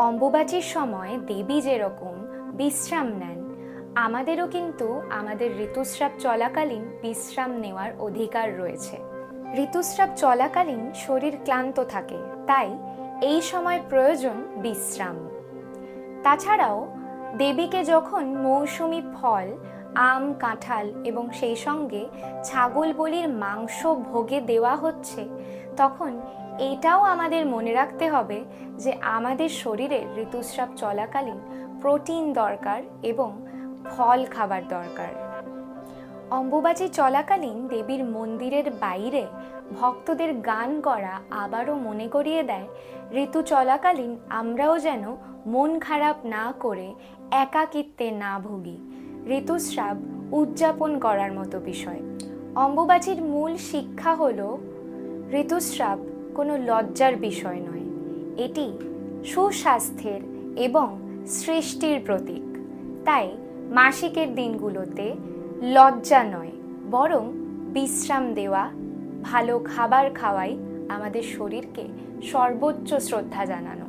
অম্বুবাচীর সময় দেবী যেরকম বিশ্রাম নেন, আমাদেরও কিন্তু আমাদের ঋতুস্রাব চলাকালীন বিশ্রাম নেওয়ার অধিকার রয়েছে। ঋতুস্রাব চলাকালীন শরীর ক্লান্ত থাকে, তাই এই সময় প্রয়োজন বিশ্রাম। তাছাড়াও দেবীকে যখন মৌসুমি ফল, আম, কাঁঠাল এবং সেই সঙ্গে ছাগল বলির মাংস ভোগে দেওয়া হচ্ছে, তখন এটাও আমাদের মনে রাখতে হবে যে আমাদের শরীরে ঋতুস্রাব চলাকালীন প্রোটিন দরকার এবং ফল খাবার দরকার। অম্বুবাচী চলাকালীন দেবীর মন্দিরের বাইরে ভক্তদের গান করা আবারও মনে করিয়ে দেয় ঋতু চলাকালীন আমরাও যেন মন খারাপ না করে একাকিত্বে না ভুগি। ঋতুস্রাব উদযাপন করার মতো বিষয়। অম্বুবাচীর মূল শিক্ষা হলো ঋতুস্রাব কোনো লজ্জার বিষয় নয়, এটি সুস্বাস্থ্যের এবং সৃষ্টির প্রতীক। তাই মাসিকের দিনগুলোতে লজ্জা নয়, বরং বিশ্রাম দেওয়া, ভালো খাবার খাওয়াই আমাদের শরীরকে সর্বোচ্চ শ্রদ্ধা জানানো।